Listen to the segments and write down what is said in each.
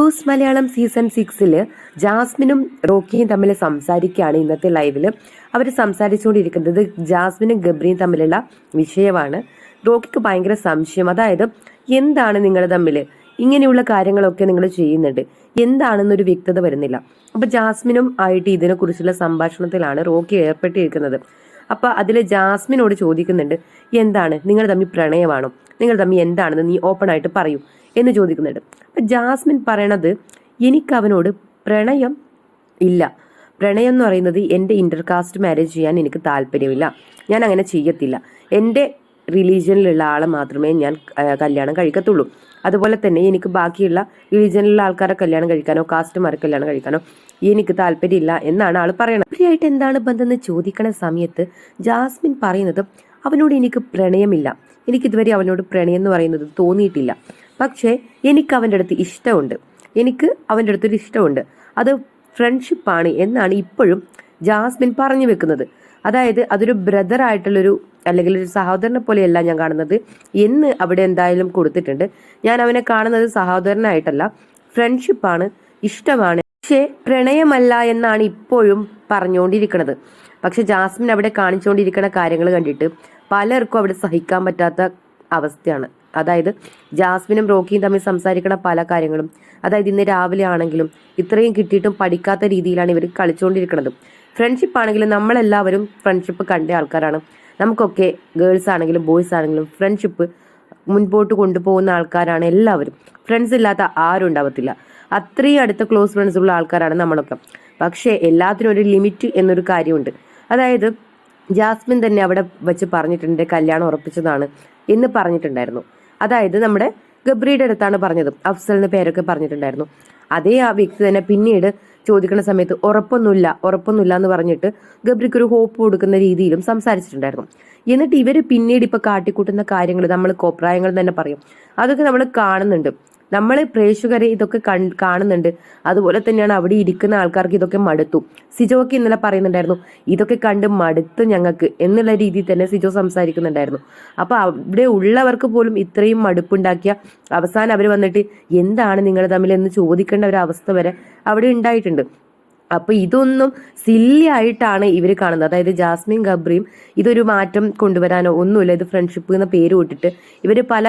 Big boss Malayalam season 6 ജാസ്മിനും റോക്കിയും തമ്മിൽ സംസാരിക്കുകയാണ്. ഇന്നത്തെ ലൈവിൽ അവർ സംസാരിച്ചുകൊണ്ടിരിക്കുന്നത് ജാസ്മിനും ഗബ്രിയും തമ്മിലുള്ള വിഷയമാണ്. റോക്കിക്ക് ഭയങ്കര സംശയം, അതായത് എന്താണ് നിങ്ങൾ തമ്മിൽ ഇങ്ങനെയുള്ള കാര്യങ്ങളൊക്കെ നിങ്ങൾ ചെയ്യുന്നുണ്ട്, എന്താണെന്നൊരു വ്യക്തത വരുന്നില്ല. അപ്പൊ ജാസ്മിനും ആയിട്ട് ഇതിനെക്കുറിച്ചുള്ള സംഭാഷണത്തിലാണ് റോക്കി ഏർപ്പെട്ടിരിക്കുന്നത്. അപ്പൊ അതിൽ ജാസ്മിനോട് ചോദിക്കുന്നുണ്ട്, എന്താണ് നിങ്ങൾ തമ്മിൽ പ്രണയമാണോ, നിങ്ങൾ തമ്മിൽ എന്താണെന്ന് നീ ഓപ്പൺ ആയിട്ട് പറയൂ എന്ന് ചോദിക്കുന്നുണ്ട്. അപ്പൊ ജാസ്മിൻ പറയണത്, എനിക്ക് അവനോട് പ്രണയം ഇല്ല, പ്രണയം എന്ന് പറയുന്നത് എൻ്റെ ഇന്റർകാസ്റ്റ് മാരേജ് ചെയ്യാൻ എനിക്ക് താല്പര്യമില്ല, ഞാൻ അങ്ങനെ ചെയ്യത്തില്ല, എൻ്റെ റിലീജിയനിലുള്ള ആളെ മാത്രമേ ഞാൻ കല്യാണം കഴിക്കത്തുള്ളൂ, അതുപോലെ തന്നെ എനിക്ക് ബാക്കിയുള്ള റിലീജിയനിലുള്ള ആൾക്കാരെ കല്യാണം കഴിക്കാനോ കാസ്റ്റുമാരെ കല്യാണം കഴിക്കാനോ എനിക്ക് താല്പര്യമില്ല എന്നാണ് ആൾ പറയുന്നത്. അവരായിട്ട് എന്താണ് ബന്ധം എന്ന് ചോദിക്കണ സമയത്ത് ജാസ്മിൻ പറയുന്നത്, അവനോട് എനിക്ക് പ്രണയമില്ല, എനിക്കിതുവരെ അവനോട് പ്രണയം എന്ന് പറയുന്നത് തോന്നിയിട്ടില്ല, പക്ഷേ എനിക്ക് അവൻ്റെ അടുത്ത് ഇഷ്ടമുണ്ട്, എനിക്ക് അവൻ്റെ അടുത്തൊരു ഇഷ്ടമുണ്ട്, അത് ഫ്രണ്ട്ഷിപ്പാണ് എന്നാണ് ഇപ്പോഴും ജാസ്മിൻ പറഞ്ഞു വെക്കുന്നത്. അതായത് അതൊരു ബ്രദർ ആയിട്ടുള്ളൊരു അല്ലെങ്കിൽ ഒരു സഹോദരനെ പോലെയല്ല ഞാൻ കാണുന്നത് എന്ന് അവിടെ എന്തായാലും കൊടുത്തിട്ടുണ്ട്. ഞാൻ അവനെ കാണുന്നത് സഹോദരനായിട്ടല്ല, ഫ്രണ്ട്ഷിപ്പാണ്, ഇഷ്ടമാണ്, പക്ഷേ പ്രണയമല്ല എന്നാണ് ഇപ്പോഴും പറഞ്ഞുകൊണ്ടിരിക്കുന്നത്. പക്ഷെ ജാസ്മിൻ അവിടെ കാണിച്ചുകൊണ്ടിരിക്കുന്ന കാര്യങ്ങൾ കണ്ടിട്ട് പലർക്കും അവിടെ സഹിക്കാൻ പറ്റാത്ത അവസ്ഥയാണ്. അതായത് ജാസ്മിനും റോക്കിയും തമ്മിൽ സംസാരിക്കുന്ന പല കാര്യങ്ങളും, അതായത് ഇന്ന് രാവിലെ ആണെങ്കിലും ഇത്രയും കിട്ടിയിട്ടും പഠിക്കാത്ത രീതിയിലാണ് ഇവർ കളിച്ചുകൊണ്ടിരിക്കുന്നത്. ഫ്രണ്ട്ഷിപ്പ് ആണെങ്കിലും നമ്മളെല്ലാവരും ഫ്രണ്ട്ഷിപ്പ് കണ്ട ആൾക്കാരാണ്, നമുക്കൊക്കെ ഗേൾസ് ആണെങ്കിലും ബോയ്സ് ആണെങ്കിലും ഫ്രണ്ട്ഷിപ്പ് മുൻപോട്ട് കൊണ്ടുപോകുന്ന ആൾക്കാരാണ് എല്ലാവരും. ഫ്രണ്ട്സ് ഇല്ലാത്ത ആരും ഉണ്ടാവത്തില്ല, അത്രയും അടുത്ത ക്ലോസ് ഫ്രണ്ട്സ് ഉള്ള ആൾക്കാരാണ് നമ്മളൊക്കെ. പക്ഷേ എല്ലാത്തിനും ഒരു ലിമിറ്റ് എന്നൊരു കാര്യമുണ്ട്. അതായത് ജാസ്മിൻ തന്നെ അവിടെ വെച്ച് പറഞ്ഞിട്ടുണ്ട് കല്യാണം ഉറപ്പിച്ചതാണ് എന്ന് പറഞ്ഞിട്ടുണ്ടായിരുന്നു. അതായത് നമ്മുടെ ഗബ്രിയുടെ അടുത്താണ് പറഞ്ഞത്, അഫ്സലിന് പേരൊക്കെ പറഞ്ഞിട്ടുണ്ടായിരുന്നു. അതേ ആ വ്യക്തി തന്നെ പിന്നീട് ചോദിക്കുന്ന സമയത്ത് ഉറപ്പൊന്നുമില്ല എന്ന് പറഞ്ഞിട്ട് ഗബ്രിക്ക് ഒരു ഹോപ്പ് കൊടുക്കുന്ന രീതിയിലും സംസാരിച്ചിട്ടുണ്ടായിരുന്നു. എന്നിട്ട് ഇവർ പിന്നീട് ഇപ്പൊ കാട്ടിക്കൂട്ടുന്ന കാര്യങ്ങൾ, നമ്മൾ കോപ്രായങ്ങൾ തന്നെ പറയും, അതൊക്കെ നമ്മൾ കാണുന്നുണ്ട്, നമ്മൾ പ്രേക്ഷകരെ ഇതൊക്കെ കാണുന്നുണ്ട്. അതുപോലെ തന്നെയാണ് അവിടെ ഇരിക്കുന്ന ആൾക്കാർക്ക് ഇതൊക്കെ മടുത്തു. സിജോക്ക് ഇന്നലെ പറയുന്നുണ്ടായിരുന്നു, ഇതൊക്കെ കണ്ട് മടുത്ത് ഞങ്ങൾക്ക് എന്നുള്ള രീതിയിൽ തന്നെ സിജോ സംസാരിക്കുന്നുണ്ടായിരുന്നു. അപ്പൊ അവിടെ ഉള്ളവർക്ക് പോലും ഇത്രയും മടുപ്പുണ്ടാക്കിയ അവസാനം അവർ വന്നിട്ട് എന്താണ് നിങ്ങൾ തമ്മിൽ എന്ന് ചോദിക്കേണ്ട ഒരു അവസ്ഥ വരെ അവിടെ ഉണ്ടായിട്ടുണ്ട്. അപ്പൊ ഇതൊന്നും സില്ലി ആയിട്ടാണ് ഇവർ കാണുന്നത്. അതായത് ജാസ്മിൻ ഗബ്രിയും ഇതൊരു മാറ്റം കൊണ്ടുവരാനോ ഒന്നുമില്ല, ഇത് ഫ്രണ്ട്ഷിപ്പ് എന്ന പേര് വിട്ടിട്ട് ഇവര് പല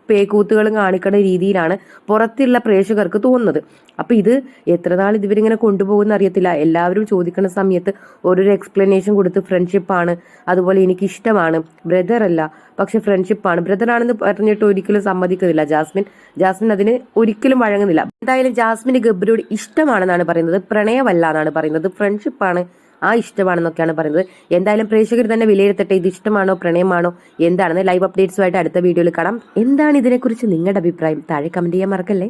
പേക്കൂത്തുകളും കാണിക്കുന്ന രീതിയിലാണ് പുറത്തുള്ള പ്രേക്ഷകർക്ക് തോന്നുന്നത്. അപ്പൊ ഇത് എത്ര നാൾ ഇവരിങ്ങനെ കൊണ്ടുപോകുന്ന അറിയത്തില്ല. എല്ലാവരും ചോദിക്കുന്ന സമയത്ത് ഓരോരോ എക്സ്പ്ലനേഷൻ കൊടുത്ത് ഫ്രണ്ട്ഷിപ്പാണ്, അതുപോലെ എനിക്ക് ഇഷ്ടമാണ്, ബ്രദർ അല്ല പക്ഷെ ഫ്രണ്ട്ഷിപ്പാണ്, ബ്രദർ ആണെന്ന് പറഞ്ഞിട്ട് ഒരിക്കലും സമ്മതിക്കുന്നില്ല ജാസ്മിൻ അതിന് ഒരിക്കലും വഴങ്ങുന്നില്ല. എന്തായാലും ജാസ്മിന് ഗബ്രിയോട് ഇഷ്ടമാണെന്നാണ് പറയുന്നത്, പ്രണയമല്ല എന്നാണ് പറയുന്നത്, ഫ്രണ്ട്ഷിപ്പാണ്, ആ ഇഷ്ടമാണെന്നൊക്കെയാണ് പറയുന്നത്. എന്തായാലും പ്രേക്ഷകർ തന്നെ വിലയിരുത്തട്ടെ, ഇത് ഇഷ്ടമാണോ പ്രണയമാണോ എന്താണെന്ന്. ലൈവ് അപ്ഡേറ്റ്സുമായിട്ട് അടുത്ത വീഡിയോയിൽ കാണാം. എന്താണ് ഇതിനെക്കുറിച്ച് നിങ്ങളുടെ അഭിപ്രായം താഴെ കമന്റ് ചെയ്യാൻ മറക്കല്ലേ.